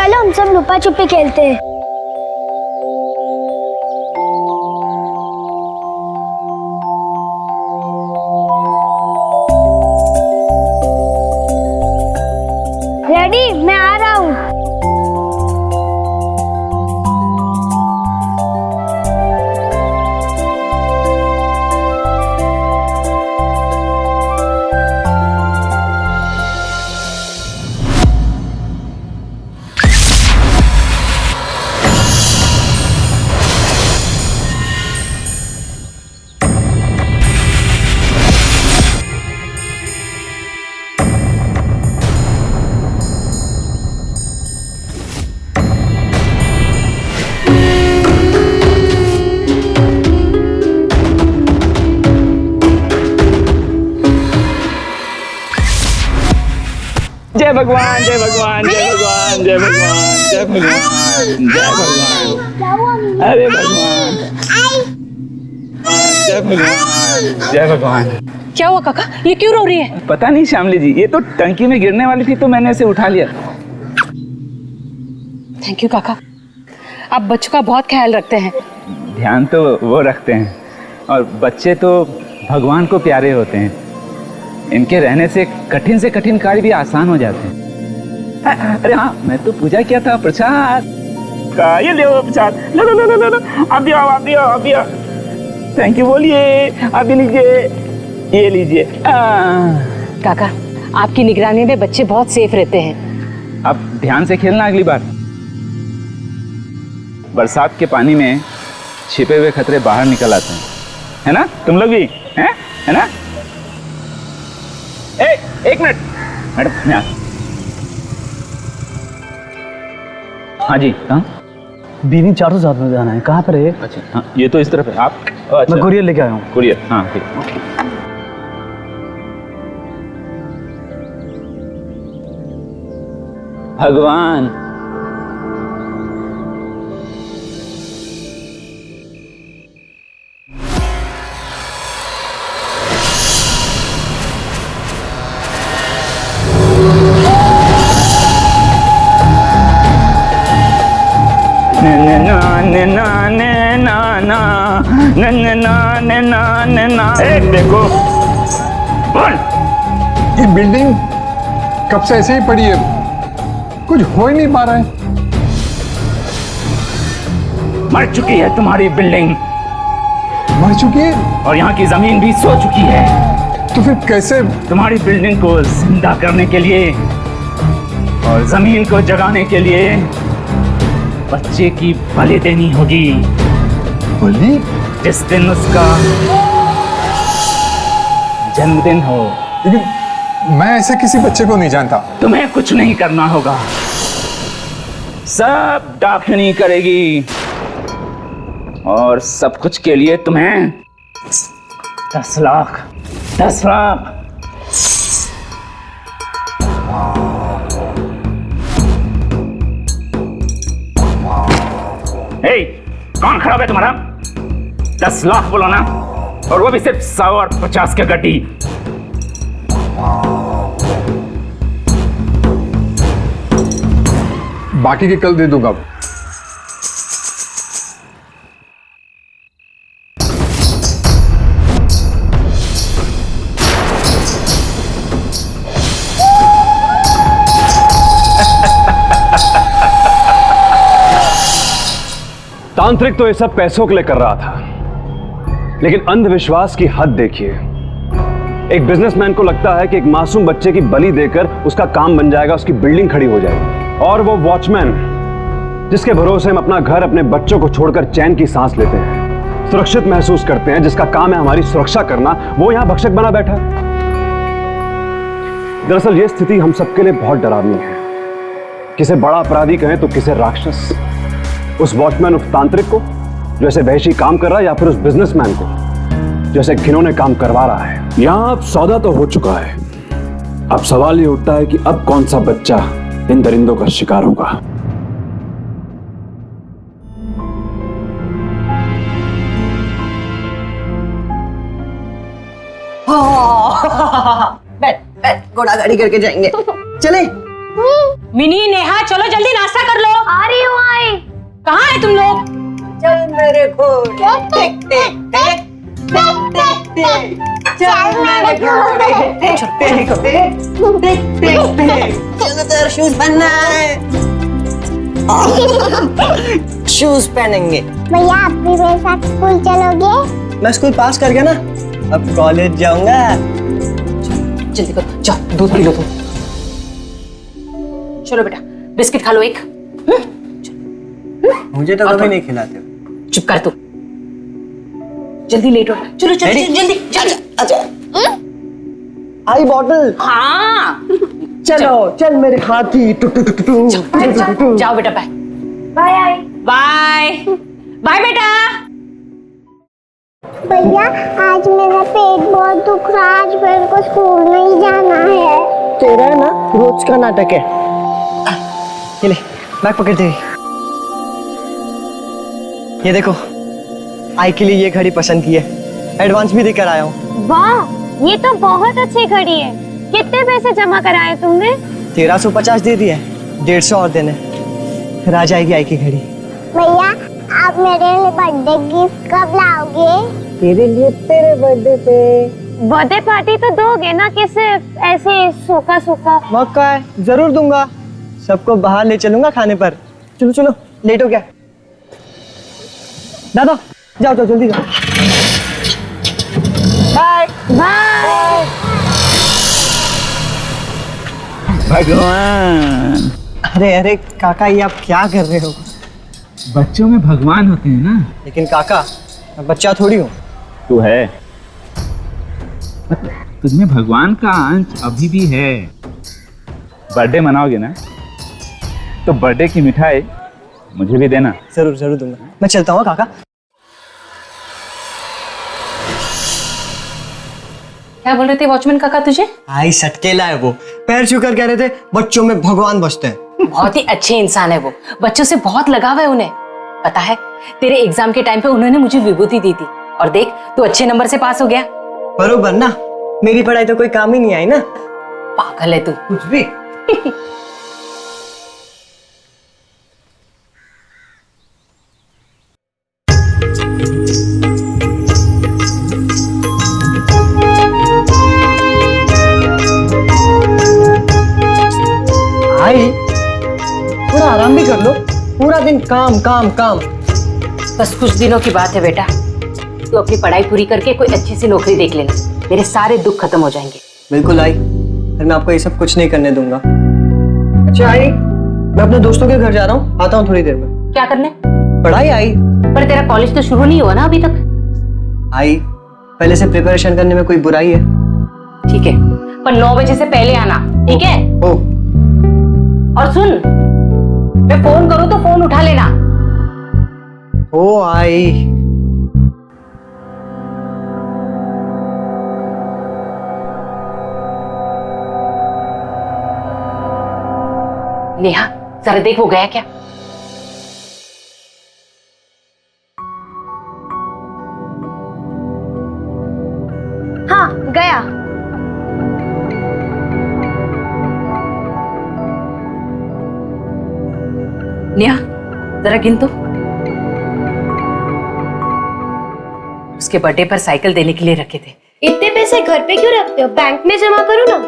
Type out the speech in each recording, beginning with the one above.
चलो हम सब लुपा छुपी खेलते हैं। रेडी, मैं आ रहा हूँ। जय भगवान, जय भगवान, जय भगवान, जय भगवान, जय भगवान, जय भगवान, अरे भगवान, जय भगवान, जय भगवान। क्या हुआ काका, ये क्यों रो रही है? पता नहीं श्यामली जी, ये तो टंकी में गिरने वाली थी तो मैंने इसे उठा लिया। थैंक यू काका, आप बच्चों का बहुत ख्याल रखते हैं। ध्यान तो वो रखते हैं और बच्चे तो भगवान को प्यारे होते हैं। इनके रहने से कठिन कार्य भी आसान हो जाते हैं। अरे हाँ, मैं तो पूजा किया था। प्रसाद का ये ले प्रसाद, लो लो लो लो लो, आप भी आओ, आप भी आओ, आप भी आओ। थैंक यू बोलिए, आप भी लीजिए, ये लीजिए। काका, आपकी निगरानी में बच्चे बहुत सेफ रहते हैं। अब ध्यान से खेलना अगली बार। बरसात के पानी में छिपे हुए खतरे बाहर निकल आते हैं, है ना? तुम लोग भी हैं, है ना? एक मिनट मैडम, मैं आ। हाँ जी, कहाँ? बीनी 407 में जाना है। कहाँ पर है? अच्छा हाँ, ये तो इस तरफ है। आप? अच्छा। मैं कुरियर लेके आया हूँ। कुरियर, हाँ ठीक। भगवान, देखो ये बिल्डिंग कब से ऐसे ही पड़ी है, कुछ हो ही नहीं पा रहा है। मर चुकी है तुम्हारी बिल्डिंग, मर चुकी है और यहाँ की जमीन भी सो चुकी है। तो फिर कैसे? तुम्हारी बिल्डिंग को जिंदा करने के लिए और जमीन को जगाने के लिए बच्चे की बलि देनी होगी। बलि? जिस दिन उसका जन्मदिन हो। लेकिन मैं ऐसे किसी बच्चे को नहीं जानता। तुम्हें कुछ नहीं करना होगा, सब डाकिनी करेगी और सब कुछ के लिए तुम्हें 10 लाख 10 लाख। हे, कौन खराब है तुम्हारा? 10 लाख बोलो ना, और वो भी सिर्फ 100 और 50 के गड्डी। बाकी के कल दे दूंगा। तांत्रिक तो ये सब पैसों के लिए कर रहा था, लेकिन अंधविश्वास की हद देखिए। एक बिजनेसमैन को लगता है कि एक मासूम बच्चे की बलि देकर उसका काम बन जाएगा, उसकी बिल्डिंग खड़ी हो जाएगी। और वो वॉचमैन जिसके भरोसे हम अपना घर, अपने बच्चों को छोड़कर चैन की सांस लेते हैं, सुरक्षित महसूस करते हैं, जिसका काम है हमारी सुरक्षा करना, वो यहां भक्षक बना बैठा है। दरअसल ये स्थिति हम सबके लिए बहुत डरावनी है। किसे बड़ा अपराधी कहें तो किसे राक्षस। उस वॉचमैन, उस तांत्रिक को जो ऐसे वहशी काम कर रहा है, या फिर उस बिजनेसमैन को जो ऐसे घिनौने काम करवा रहा है। यहां अब सौदा तो हो चुका है, अब सवाल ये उठता है कि अब कौन सा बच्चा इन दरिंदों का शिकार होगा। बैठ बैठ, घोड़ा गाड़ी करके जाएंगे। चले मिनी, नेहा, चलो जल्दी नाश्ता कर लो। आ रही हूँ आई। कहाँ है तुम लोग? चल मेरे घोड़े टिक टिक टिक टिक टिक टिक, चल मेरे घोड़े टिक टिक टिक टिक टिक टिक, चलो तेरा शूज बनना है। शूज पहनेंगे। भैया आप भी मेरे साथ स्कूल चलोगे? मैं स्कूल पास कर गया ना, अब कॉलेज जाऊंगा। जल्दी करो, जाओ दूध पी लो तुम। चलो बेटा, बिस्किट खा लो एक। मुझे तो कभी नहीं खिलाते। चुप कर तू, जल्दी लेट हो। चलो चलो जल्दी जल्दी। अच्छा आई बॉटल। हाँ चलो चल मेरे हाथी टू टू टू टू। जाओ बेटा, बाय बाय। बाय बाय बेटा। भैया आज मेरा पेट बहुत दुख रहा है, आज मेरे को स्कूल नहीं जाना है। तेरा ना रोज का नाटक है। ये ले बैग पकड़ दे। ये देखो आई के लिए ये घड़ी पसंद की है, एडवांस भी देकर आया हूँ। वाह, ये तो बहुत अच्छी घड़ी है। कितने पैसे जमा कराए तुमने? 1350 दे दिए, 150 और देने, फिर आ जाएगी आई की घड़ी। भैया आप मेरे लिए बर्थडे गिफ्ट कब लाओगे? तेरे लिए तेरे बर्थडे पे। बर्थडे पार्टी तो दोगे ना, कि सिर्फ ऐसे सूखा सूखा? मौका है, जरूर दूंगा। सबको बाहर ले चलूंगा खाने पर। चलो चलो लेट हो गया। दादा जाओ जाओ जल्दी जाओ। Bye bye. भगवान, अरे अरे काका, ये आप क्या कर रहे हो? बच्चों में भगवान होते हैं ना। लेकिन काका मैं बच्चा थोड़ी हूँ। तू है, तुझमें भगवान का अंश अभी भी है। बर्थडे मनाओगे ना, तो बर्थडे की मिठाई मुझे भी देना। जरूर जरूर दूंगा। मैं चलता हूँ काका। क्या बोल रहे थे वॉचमैन काका तुझे? आई सटकेला है वो, पैर छूकर कह रहे थे बच्चों में भगवान बसते हैं। बहुत ही अच्छे इंसान है वो, बच्चों से बहुत लगाव है उन्हें। पता है तेरे एग्जाम के टाइम पे उन्होंने मुझे विभूति दी थी, और देख तू अच्छे नंबर से पास हो गया। बरोबर ना, मेरी पढ़ाई तो कोई काम ही नहीं आई ना। पागल है तू। कुछ भी। आई थोड़ा आराम भी कर लो, पूरा दिन काम काम काम। बस कुछ दिनों की बात है बेटा, तू अपनी पढ़ाई पूरी करके कोई अच्छी सी नौकरी देख लेना, मेरे सारे दुख खत्म हो जाएंगे। बिल्कुल आई, फिर मैं आपको ये सब कुछ नहीं करने दूंगा। अच्छा आई, मैं अपने दोस्तों के घर जा रहा हूँ, आता हूँ थोड़ी देर में। क्या करने? पढ़ाई आई। पर तेरा कॉलेज तो शुरू नहीं हुआ ना अभी तक। आई पहले से प्रिपरेशन करने में कोई बुराई है? ठीक है, पर 9 बजे से पहले आना, ठीक है? ओ और सुन, मैं फोन करूँ तो फोन उठा लेना। ओ आई। नेहा जरा देख वो गया क्या? हाँ गया। नेहा जरा गिन तो। उसके बर्थडे पर साइकिल देने के लिए रखे थे। इतने पैसे घर पे क्यों रखते हो? बैंक में जमा करो ना।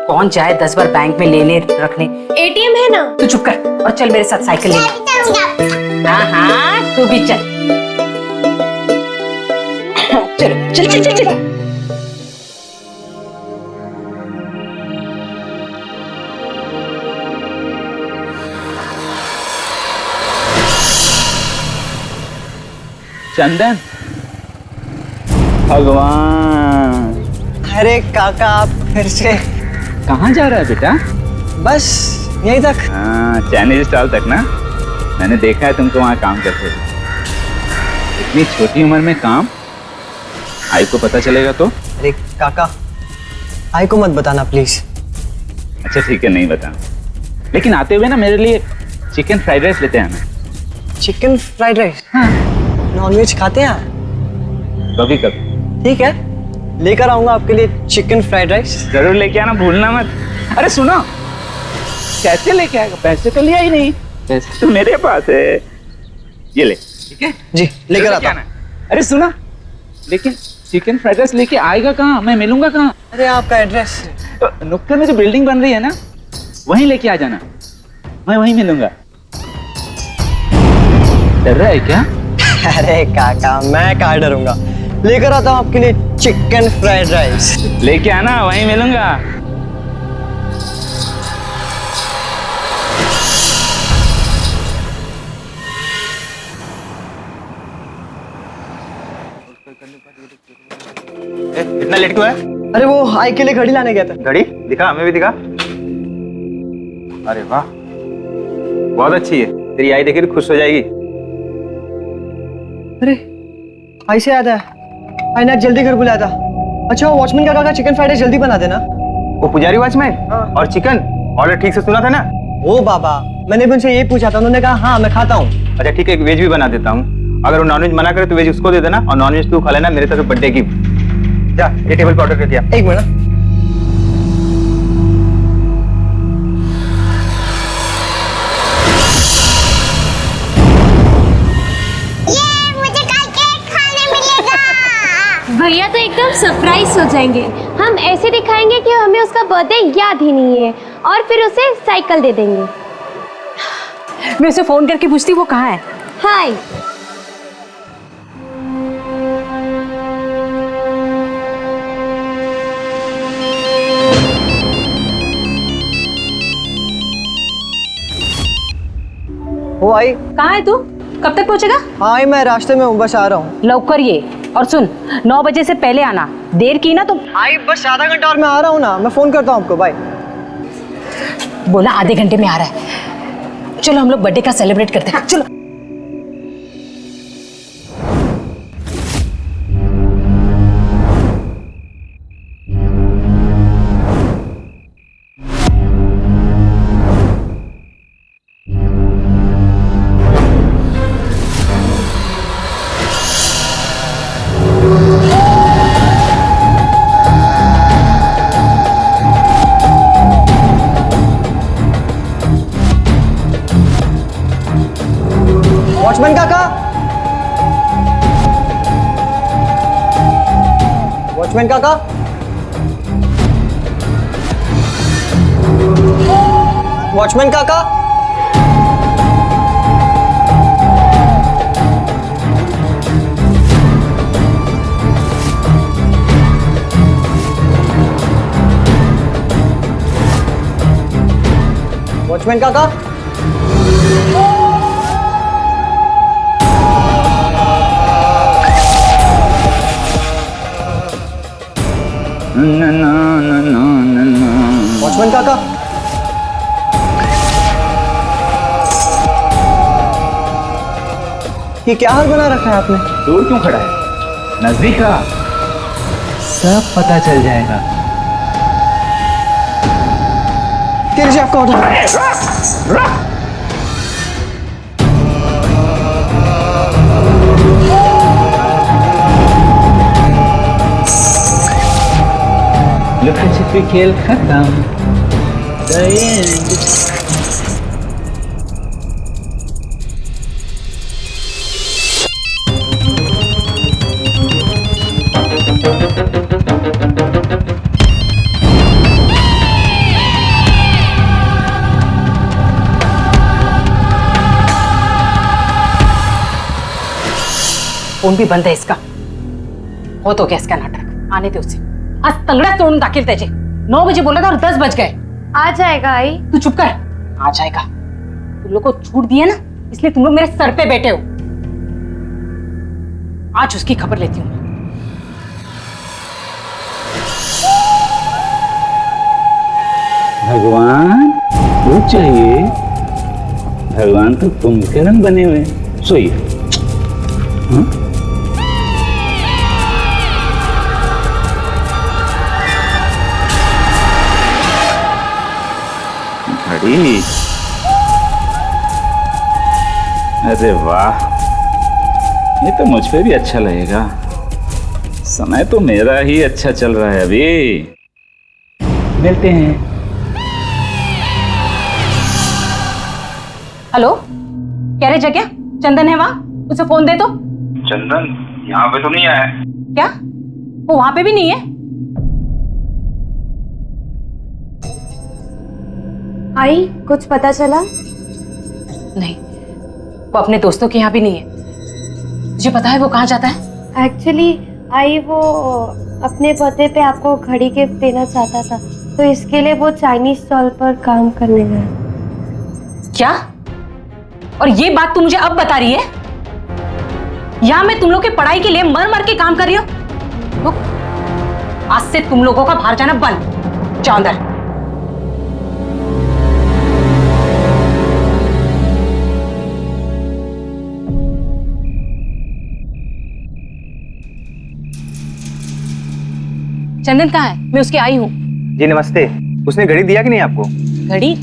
कौन जाए 10 बार बैंक में लेने रखने। एटीएम है ना। तू चुप कर और चल मेरे साथ साइकिल लेने। हाँ हाँ तू भी चल। चल चल चल चल, चल। चंदन, भगवान। अरे काका आप फिर से? कहाँ जा रहा है बेटा? बस यहीं तक। हाँ, चाइनीज स्टॉल तक ना। मैंने देखा है तुमको वहाँ काम करते हुए। इतनी छोटी उम्र में काम, आई को पता चलेगा तो? अरे काका आई को मत बताना प्लीज। अच्छा ठीक है, नहीं बताना, लेकिन आते हुए ना मेरे लिए चिकन फ्राइड राइस लेते आना। Chicken fried rice? हाँ। नॉनवेज खाते हैं आप? कभी कभी। ठीक है, लेकर आऊंगा आपके लिए चिकन फ्राइड राइस। जरूर लेके आना, भूलना मत। अरे सुनो, कैसे लेके आएगा? पैसे तो लिया ही नहीं, पैसे तो मेरे पास है। ये ले, ठीक है जी, लेकर आता हूं। अरे सुना, लेकिन चिकन फ्राइड राइस लेके आएगा कहाँ? मैं मिलूंगा कहाँ? अरे आपका एड्रेस? नुक्कड़ में जो बिल्डिंग बन रही है ना, वहीं लेके आ जाना, मैं वहीं मिलूंगा। डर रहा है क्या? अरे काका, मैं कहाँ डरूंगा। लेकर आता हूँ आपके लिए चिकन फ्राइड राइस। लेके आना, वहीं मिलूंगा। इतना लेट क्यों है? अरे वो आई के लिए घड़ी लाने गया था। घड़ी दिखा, हमें भी दिखा। अरे वाह, बहुत अच्छी है। तेरी आई देखी तो खुश हो जाएगी। अरे आई से याद है, आई ने जल्दी घर बुलाया था। अच्छा, वॉचमैन का कहा चिकन फ्राइड राइस जल्दी बना देना। वो पुजारी वॉचमैन? हाँ। और चिकन ऑर्डर ठीक से सुना था ना? ओ बाबा, मैंने भी उनसे यही पूछा था, उन्होंने कहा हाँ मैं खाता हूँ। अच्छा ठीक है, वेज भी बना देता हूँ। अगर वो नॉनवेज मना करे तो वेज उसको दे देना, और नॉनवेज तू खा लेना मेरे तरफ बर्थडे की। जा, ये टेबल पे ऑर्डर कर दिया। एक मिनट। ये मुझे कल केक खाने मिलेगा। भैया तो एकदम सरप्राइज हो जाएंगे। हम ऐसे दिखाएंगे कि हमें उसका बर्थडे याद ही नहीं है और फिर उसे साइकिल दे देंगे। मैं उसे फोन करके पूछती वो कहाँ है। हाय। वो आई? कहाँ है तू? कब तक पहुँचेगा? हाँ, मैं रास्ते में हूँ, बस आ रहा हूँ। लौकर ये, और सुन 9 बजे से पहले आना। देर की ना तो आई बस आधा घंटा और मैं आ रहा हूँ ना, मैं फोन करता हूँ आपको। बाय। बोला आधे घंटे में आ रहा है। चलो हम लोग बर्थडे का सेलिब्रेट करते हैं। चलो। वॉचमैन काका, वॉचमैन काका, वॉचमैन काका, वॉचमैन काका। वॉचमैन काका, ये क्या हाल बना रखा है आपने? दूर क्यों खड़ा है? नजदीक आ, सब पता चल जाएगा। लीजिए आपका ऑर्डर। लुका छिपी खेल खत्म। फोन भी बंद है इसका। हो तो क्या इसका नाटक? आने दे उसे। आज तंगड़ा तोड़ून दाखिल त्याचे। 9 बजे बोला था और 10 बज गए। आ जाएगा आई। तू चुप कर। आ जाएगा। तुम लोग को छूट दिया ना, इसलिए तुम लोग मेरे सर पे बैठे हो। आज उसकी खबर लेती हूँ। भगवान वो चाहिए, भगवान तो तुम के रंग बने हुए। सोइए। घड़ी, अरे वाह, ये तो मुझ पे भी अच्छा लगेगा। समय तो मेरा ही अच्छा चल रहा है अभी। मिलते हैं। हेलो, कह रहे जगह चंदन है वहाँ, उसे फोन दे दो। चंदन यहाँ पे तो नहीं आया। क्या वो वहां पे भी नहीं है? आई कुछ पता चला? नहीं, वो अपने दोस्तों के यहाँ भी नहीं है। तुझे पता है वो कहाँ जाता है? एक्चुअली आई वो अपने बर्थडे पे आपको घड़ी गिफ्ट देना चाहता था, तो इसके लिए वो चाइनीज स्टॉल पर काम करने गया। क्या? और ये बात तू मुझे अब बता रही है? यहाँ मैं तुम लोग की पढ़ाई के लिए मर मर के काम कर रही हूँ। रुक, आज से तुम लोगों का बाहर जाना बंद। जाओ अंदर। चंदन कहाँ है? मैं उसकी आई हूँ। जी नमस्ते। उसने घड़ी दिया कि नहीं आपको? घड़ी?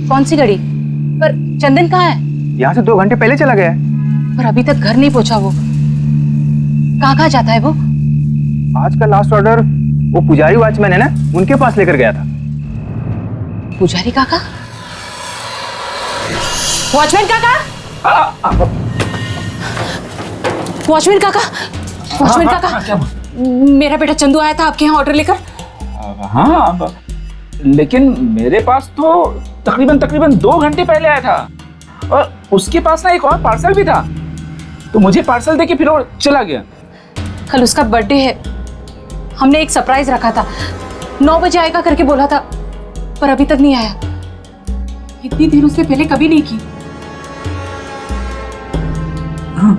कौन सी घड़ी? पर चंदन कहाँ है? यहाँ से 2 घंटे पहले चला गया है। पर अभी तक घर नहीं पहुंचा वो। कहाँ जाता है वो? आज का लास्ट ऑर्डर वो पुजारी वॉचमैन है ना, उनके पास लेकर गया था। पुजारी काका? वॉचमैन काका? वॉचमैन काका? वॉचमैन काका, मेरा बेटा चंदू आया था आपके यहाँ ऑर्डर लेकर। हाँ, लेकिन मेरे पास तो तकरीबन 2 घंटे पहले आया था, और उसके पास ना एक और पार्सल भी था, तो मुझे पार्सल देके फिर वो चला गया। कल उसका बर्थडे है, हमने एक सरप्राइज रखा था, 9 बजे आएगा करके बोला था, पर अभी तक नहीं आया। इतनी देर उससे पहले कभी नहीं की। हाँ।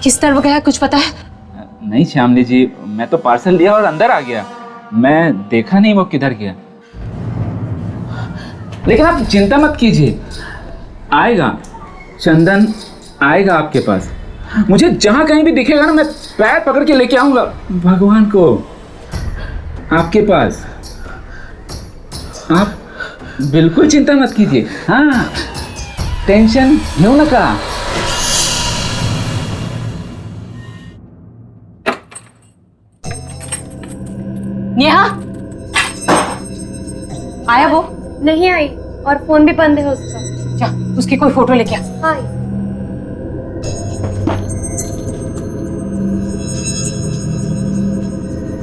किस तरफ गया कुछ पता है? नहीं श्यामली जी, मैं तो पार्सल लिया और अंदर आ गया, मैं देखा नहीं वो किधर गया। लेकिन आप चिंता मत कीजिए, आएगा चंदन, आएगा आपके पास। मुझे जहां कहीं भी दिखेगा ना, मैं पैर पकड़ के लेके आऊंगा भगवान को आपके पास। आप बिल्कुल चिंता मत कीजिए। हाँ, टेंशन घेऊ नका। नेहा, आया वो? नहीं आई, और फोन भी बंद है उसका। जा उसकी कोई फोटो लेके आ। हाँ।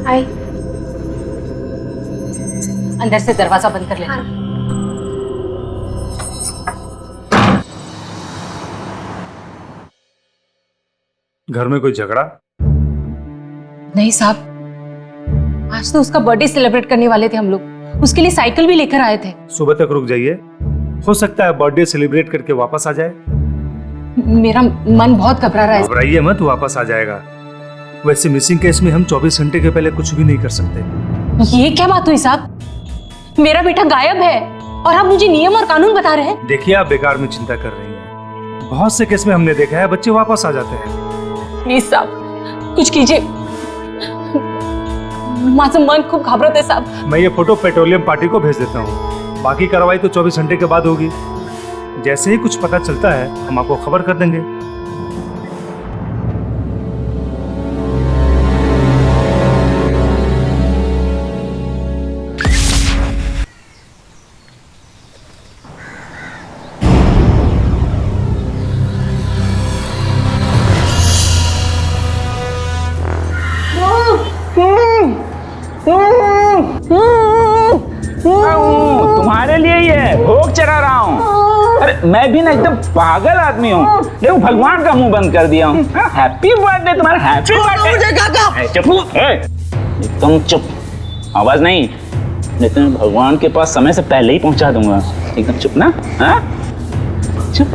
आई। अंदर से दरवाजा बंद कर लेना। हाँ। घर में कोई झगड़ा? नहीं साहब, आज तो उसका बर्थडे सेलिब्रेट करने वाले थे हम लोग, उसके लिए साइकिल भी लेकर आए थे। सुबह तक रुक जाइए, हो सकता है बर्थडे सेलिब्रेट करके वापस आ जाए। मेरा मन बहुत घबरा रहा है। घबराइए मत, वापस आ जाएगा। वैसे मिसिंग केस में हम 24 घंटे के पहले कुछ भी नहीं कर सकते। ये क्या बात हुई साहब? मेरा बेटा गायब है और आप मुझे नियम और कानून बता रहे हैं। देखिए, आप बेकार में चिंता कर रही हैं। बहुत से केस में हमने देखा है बच्चे वापस आ जाते हैं। प्लीज साहब कुछ कीजिए, माझं मन खूब घाबरत है साहब। मैं ये फोटो पेट्रोलियम पार्टी को भेज देता हूँ, बाकी कार्रवाई तो 24 घंटे के बाद होगी। जैसे ही कुछ पता चलता है हम आपको खबर कर देंगे। तुम्हारे लिए ही है, भोग चढ़ा रहा हूँ। अरे मैं भी ना एकदम पागल आदमी हूँ, देखो भगवान का मुंह बंद कर दिया हूँ। हैप्पी बर्थडे तुम्हारा, हैप्पी बर्थडे। चुप, एकदम चुप, आवाज नहीं, नहीं तो मैं भगवान के पास समय से पहले ही पहुंचा दूंगा। एकदम चुप ना। हाँ चुप,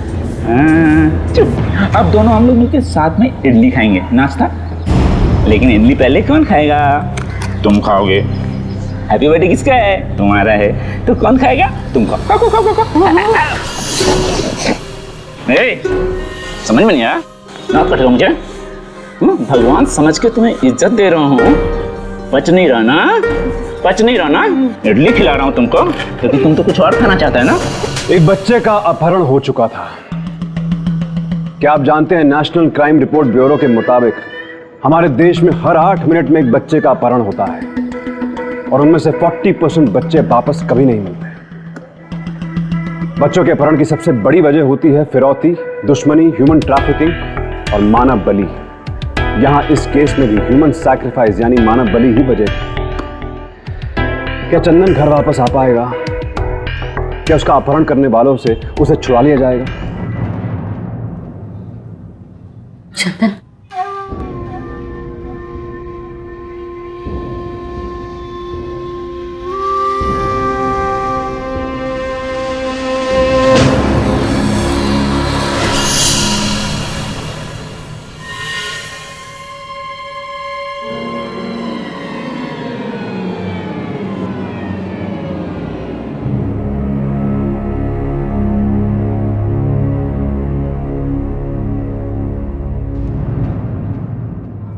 चुप। अब दोनों हम लोग मिलकर साथ में इडली खाएंगे, नाश्ता। लेकिन इडली पहले कौन खाएगा? तुम खाओगे। हैप्पी बर्थडे किसका है? तुम्हारा है, तो कौन खाएगा? तुम खाओ। समझ में नहीं आया ना? कटेगा मुझे। भगवान समझ के तुम्हें इज्जत दे रहा हूँ, पच नहीं रहा ना, पच नहीं रहा ना। इडली खिला रहा हूँ तुमको, क्योंकि तुम तो कुछ और खाना चाहता है ना। एक बच्चे का अपहरण हो चुका था। क्या आप जानते हैं, नेशनल क्राइम रिपोर्ट ब्यूरो के मुताबिक हमारे देश में हर 8 मिनट में एक बच्चे का अपहरण होता है, और उनमें से 40% बच्चे वापस कभी नहीं मिलते। बच्चों के अपहरण की सबसे बड़ी वजह होती है फिरौती, दुश्मनी, ह्यूमन ट्रैफिकिंग और मानव बलि। यहां इस केस में भी ह्यूमन सैक्रिफाइस यानी मानव बलि ही वजह थी। क्या चंदन घर वापस आ पाएगा? क्या उसका अपहरण करने वालों से उसे छुड़ा लिया जाएगा? चंदन,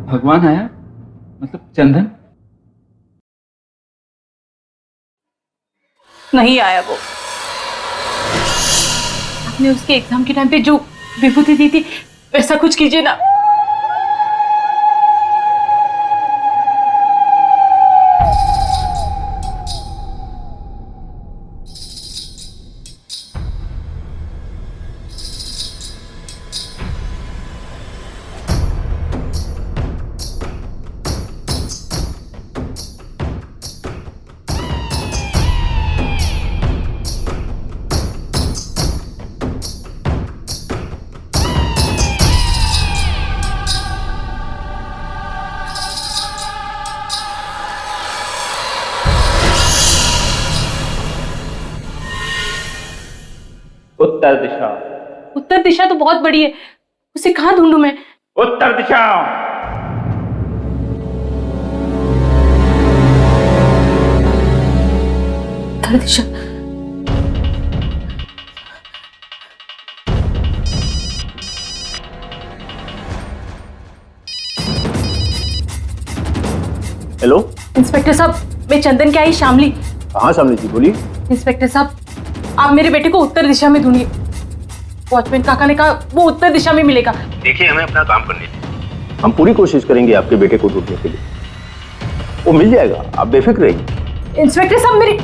भगवान आया? मतलब चंदन? नहीं आया वो। आपने उसके एग्जाम के टाइम पे जो विभूति दी थी वैसा कुछ कीजिए ना। उत्तर दिशा। उत्तर दिशा तो बहुत बड़ी है, उसे कहाँ ढूंढूं मैं? उत्तर दिशा। उत्तर दिशा। हेलो, इंस्पेक्टर साहब, मैं चंदन की आई शामली। हाँ शामली जी बोलिए। इंस्पेक्टर साहब, आप मेरे बेटे को उत्तर दिशा में ढूंढिए। वॉचमैन काका ने कहा वो उत्तर दिशा में मिलेगा। देखिए, हमें अपना काम करने दीजिए। हम पूरी कोशिश करेंगे आपके बेटे को ढूंढने के लिए। वो मिल जाएगा, आप बेफिक्र रहिए। इंस्पेक्टर साहब, मेरी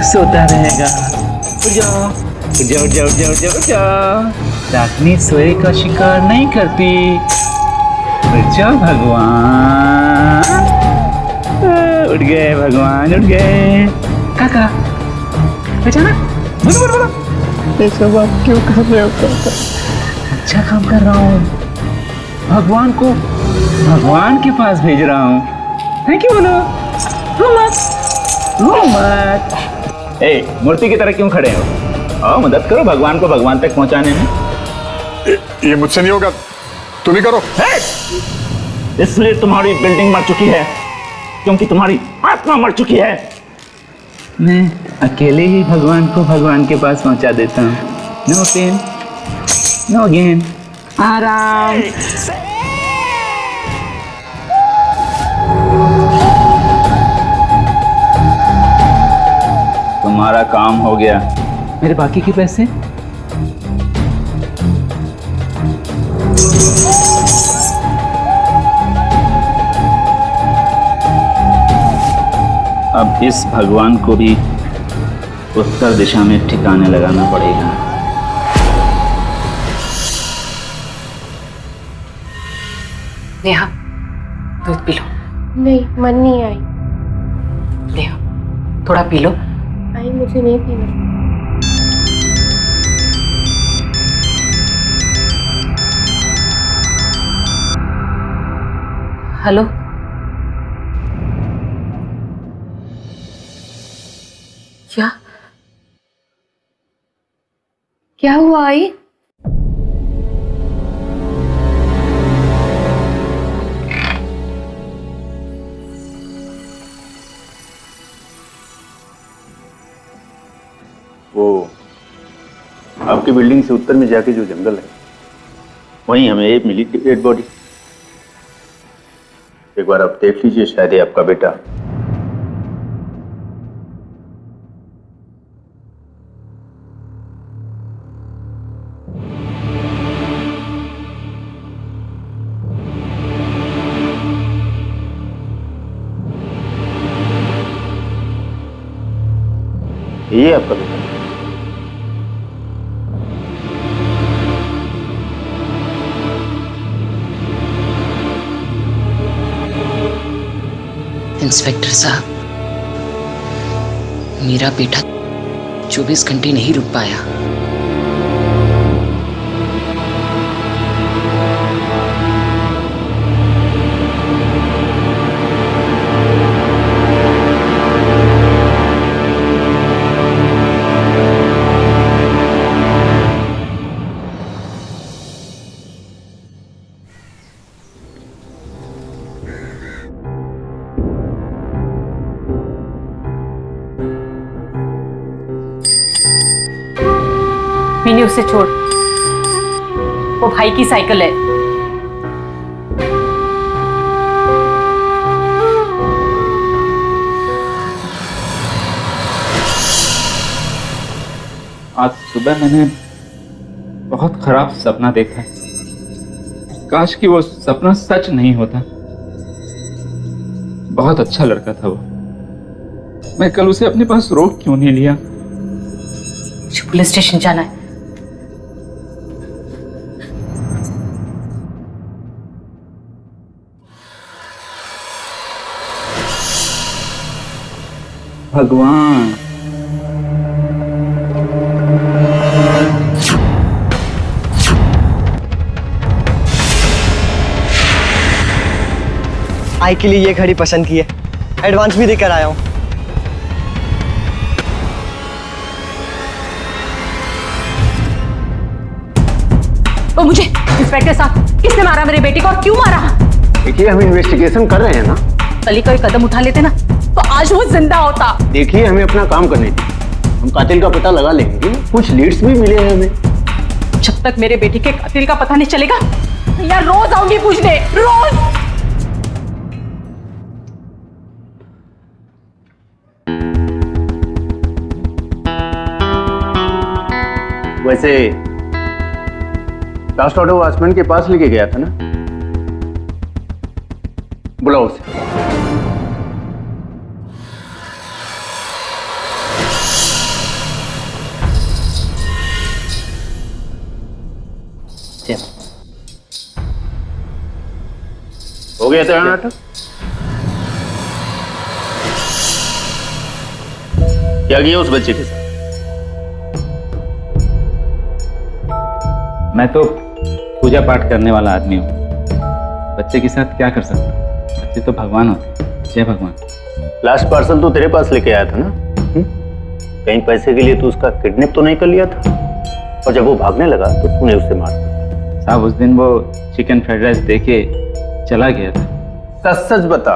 सोता रहेगा। उठ जाओ, उठ जाओ, उठ जाओ, उठ जाओ, उठ जाओ, उठ जाओ। रातनी सोए का शिकार नहीं करती। उठ जाओ भगवान। उठ गए भगवान, उठ गए। काका अच्छा ना? बोलो बोलो बोलो। ये सब आप क्यों कर रहे हो काका? अच्छा काम कर रहा हूँ। भगवान के पास भेज रहा हूँ। थैंक यू बोलो। रो मत, रो मत। ए, मूर्ति की तरह क्यों खड़े हो? आओ मदद करो भगवान को भगवान तक पहुंचाने में। ये मुझसे नहीं होगा, तुम ही करो। इसलिए तुम्हारी बिल्डिंग मर चुकी है, क्योंकि तुम्हारी आत्मा मर चुकी है। मैं अकेले ही भगवान को भगवान के पास पहुंचा देता हूँ। नो पेन, नो गेन, आराम। तुम्हारा काम हो गया। मेरे बाकी के पैसे? अब इस भगवान को भी उत्तर दिशा में ठिकाने लगाना पड़ेगा। नेहा, दूध पी लो। नहीं, मन नहीं आई। नेहा, थोड़ा पी लो। आई, मुझे नहीं पीना। हेलो, क्या हुआ आई? वो आपकी बिल्डिंग से उत्तर में जाके जो जंगल है वहीं हमें एक मिली डेड बॉडी। एक बार आप देख लीजिए, शायद ये आपका बेटा। ये आपका बेटा। इंस्पेक्टर साहब, मेरा बेटा 24 घंटे नहीं रुक पाया। मिनी, उसे छोड़, वो भाई की साइकिल है। आज सुबह मैंने बहुत खराब सपना देखा है। काश कि वो सपना सच नहीं होता। बहुत अच्छा लड़का था वो। मैं कल उसे अपने पास रोक क्यों नहीं लिया? मुझे पुलिस स्टेशन जाना है। भगवान, आई के लिए ये घड़ी पसंद की है, एडवांस भी देकर आया हूँ। तो मुझे इंस्पेक्टर साहब, किसने मारा मेरे बेटे को और क्यों मारा? देखिए, हम इन्वेस्टिगेशन कर रहे हैं ना। कल ही कोई कदम उठा लेते ना तो आज वो जिंदा होता। देखिए, हमें अपना काम करने दीजिए, हम कातिल का पता लगा लेंगे। कुछ लीड्स भी मिले हैं हमें। जब तक मेरे बेटे के कातिल का पता नहीं चलेगा, यार रोज आऊंगी पूछने, रोज। वैसे लास्ट ऑर्डर वॉचमैन के पास लेके गया था ना, बुलाओ उसे। हो गया तेरा नाटक? क्या किया उस बच्चे के साथ? मैं तो पूजा पाठ करने वाला आदमी हूँ। बच्चे के साथ क्या कर सकता हूँ? बच्चे तो भगवान होते हैं। जय भगवान। लास्ट पार्सल तो तेरे पास लेके आया था ना? कहीं पैसे के लिए तू उसका किडनैप तो नहीं कर लिया था? और जब वो भागने लगा तो तूने उसे मार दिया। साहब, उस दिन वो चिकन फ्राइड राइस देके चला गया था। सच सच बता।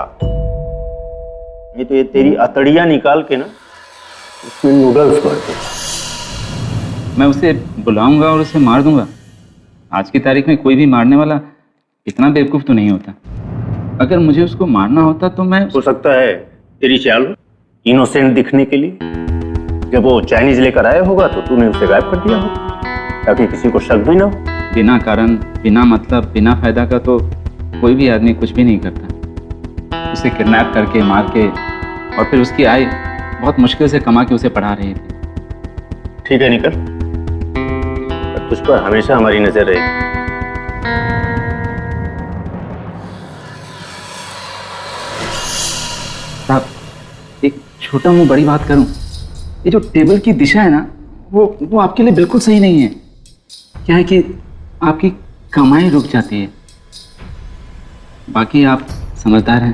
ये तो ये तेरी अतड़ियां निकाल के ना उसमें नूडल्स भर दे। मैं उसे बुलाऊंगा और उसे मार दूंगा। आज की तारीख में कोई भी मारने वाला इतना बेवकूफ तो नहीं होता। अगर मुझे उसको मारना होता तो मैं... हो सकता है तेरी चाल इनोसेंट दिखने के लिए जब वो चाइनीज लेकर आया होगा तो तूने उसे गायब कर दिया होगा ताकि किसी को शक भी ना हो। बिना कारण, बिना मतलब, बिना फायदा का तो कोई भी आदमी कुछ भी नहीं करता। उसे किडनैप करके, मार के और फिर उसकी आय बहुत मुश्किल से कमा के उसे पढ़ा रही थी। ठीक है निकल, तुझ पर हमेशा हमारी नजर रहेगी। साहब, एक छोटा मुंह बड़ी बात करूं। ये जो टेबल की दिशा है ना, वो आपके लिए बिल्कुल सही नहीं है। क्या है कि आपकी कमाई रुक जाती है। बाकी आप समझदार हैं।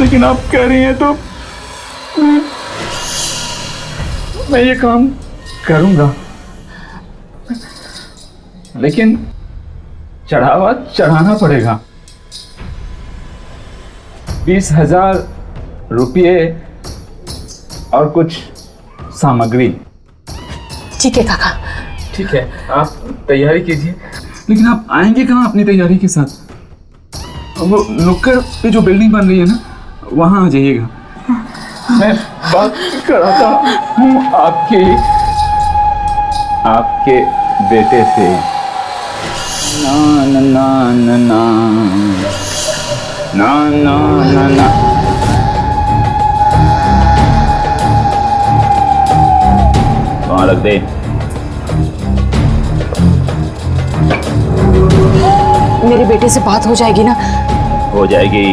लेकिन आप कह रही हैं तो मैं ये काम करूंगा, लेकिन चढ़ावा चढ़ाना पड़ेगा। 20,000 रुपये और कुछ सामग्री। ठीक है काका। ठीक है, आप तैयारी कीजिए। लेकिन आप आएंगे कहाँ अपनी तैयारी के साथ? वो नुक्कड़ पे जो बिल्डिंग बन रही है ना, वहाँ आ जाइएगा। मैं बात कराता हूँ आपके बेटे से। ना ना ना ना ना ना ना ना ना। वहाँ रख दे। मेरे बेटे से बात हो जाएगी ना? हो जाएगी।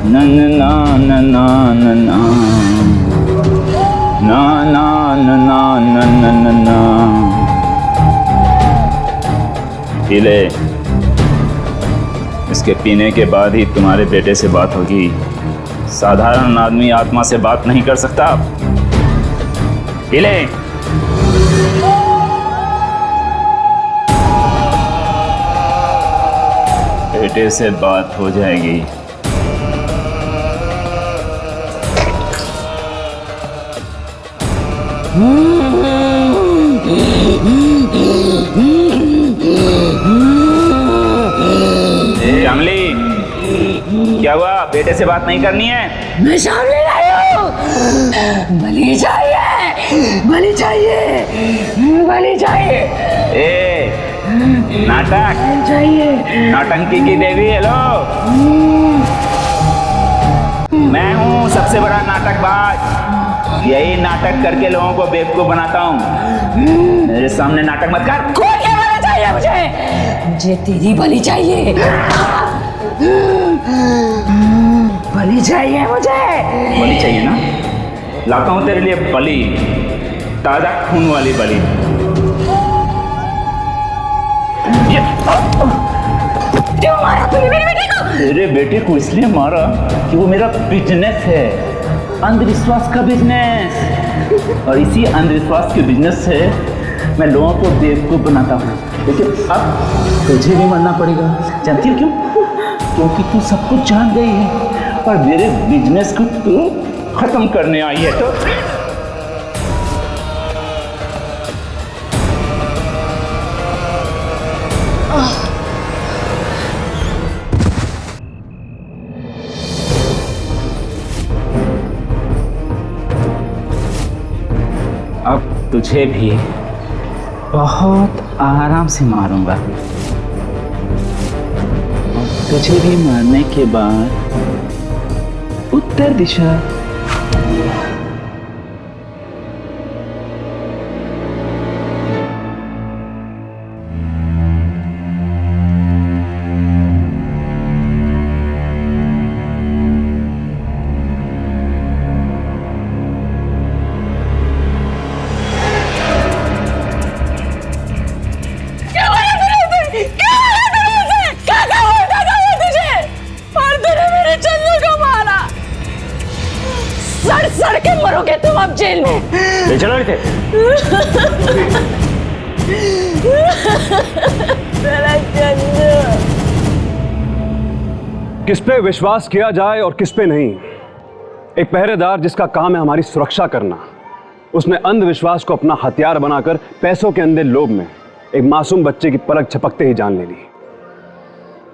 ना ना ना ना ना ना ना ना ना ना ना ना ना ना। पी ले, इसके पीने के बाद ही तुम्हारे बेटे से बात होगी। साधारण आदमी आत्मा से बात नहीं कर सकता। पी ले। बेटे से बात हो जाएगी। कमली, क्या हुआ? बेटे से बात नहीं करनी है? मैं सामने लाया हूँ। बलि चाहिए, बलि चाहिए, बलि चाहिए। नाटक चाहिए। नौटंकी की देवी। हेलो, मैं हूँ सबसे बड़ा नाटकबाज। यही नाटक करके लोगों को बेवकूफ बनाता हूँ। मेरे सामने नाटक मत कर। कौन क्या बलि चाहिए मुझे? मुझे तेरी बलि चाहिए। बलि चाहिए मुझे। बलि चाहिए ना? लाता हूँ तेरे लिए बलि, ताजा खून वाली बलि। क्यों मारा तूने मेरे बेटे को? तेरे बेटे को इसलिए मारा कि वो मेरा बिजनेस है, अंधविश्वास का बिजनेस। और इसी अंधविश्वास के बिजनेस से मैं लोगों को बेवकूफ बनाता हूँ। लेकिन अब तुझे भी मरना पड़ेगा। जानती है क्यों? क्योंकि तू सब कुछ जान गई है और मेरे बिजनेस को तू खत्म करने आई है। तो अब तुझे भी बहुत आराम से मारूंगा। और तुझे भी मारने के बाद उत्तर दिशा। सड़ के मरोगे तुम अब जेल में। ले चलो इसे। किस पे विश्वास किया जाए और किस पे नहीं? एक पहरेदार जिसका काम है हमारी सुरक्षा करना, उसने अंधविश्वास को अपना हथियार बनाकर पैसों के अंधे लोभ में एक मासूम बच्चे की पलक झपकते ही जान ले ली।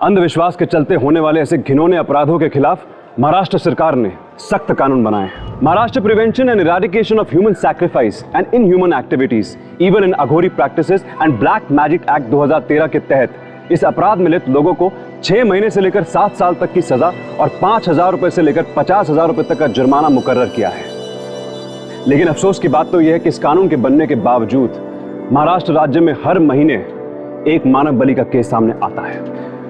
अंधविश्वास के चलते होने वाले ऐसे घिनौने अपराधों के खिलाफ महाराष्ट्र सरकार ने सख्त कानून बनाए हैं। Maharashtra prevention and eradication of human sacrifice and inhuman activities even in Aghori practices and black magic act 2013 के तहत इस अपराध में लिप्त लोगों को 6 महीने से लेकर 7 साल तक की सजा और 5,000 रुपए से लेकर 50,000 रुपए तक का जुर्माना मुकर्रर किया है। लेकिन अफसोस की बात तो यह है कि इस कानून के बनने के बावजूद महाराष्ट्र राज्य में हर महीने एक मानव बलि का केस सामने आता है।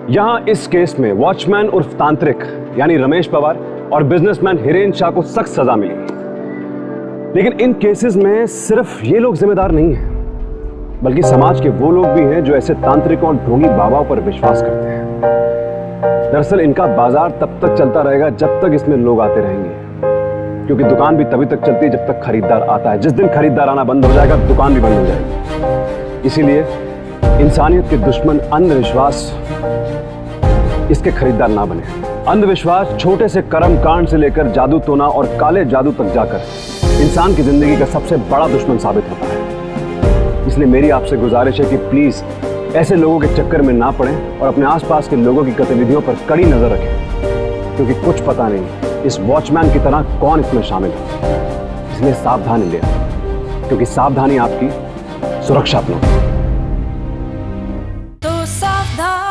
यहां इस केस में वॉचमैन उर्फ तांत्रिक यानी रमेश पवार और बिजनेसमैन हिरेन शाह को सख्त सजा मिली। लेकिन इन केसेस में सिर्फ ये लोग जिम्मेदार नहीं हैं, बल्कि समाज के वो लोग भी हैं जो ऐसे तांत्रिकों और ढोंगी बाबाओं पर विश्वास करते हैं। दरअसल इनका बाजार तब तक चलता रहेगा जब तक इसमें लोग आते रहेंगे, क्योंकि दुकान भी तभी तक चलती है जब तक खरीदार आता है। जिस दिन खरीदार आना बंद हो जाएगा दुकान भी बंद हो जाएगी। इसीलिए इंसानियत के दुश्मन अंधविश्वास इसके खरीदार ना बने। अंधविश्वास छोटे से कर्म कांड से लेकर जादू टोना और काले जादू तक जाकर इंसान की जिंदगी का सबसे बड़ा दुश्मन साबित होता है। इसलिए मेरी आपसे गुजारिश है कि प्लीज ऐसे लोगों के चक्कर में ना पड़ें और अपने आसपास के लोगों की गतिविधियों पर कड़ी नजर रखें, क्योंकि कुछ पता नहीं इस वॉचमैन की तरह कौन इसमें शामिल है। इसलिए सावधानी लें, क्योंकि सावधानी आपकी सुरक्षा अपना। तो सावधान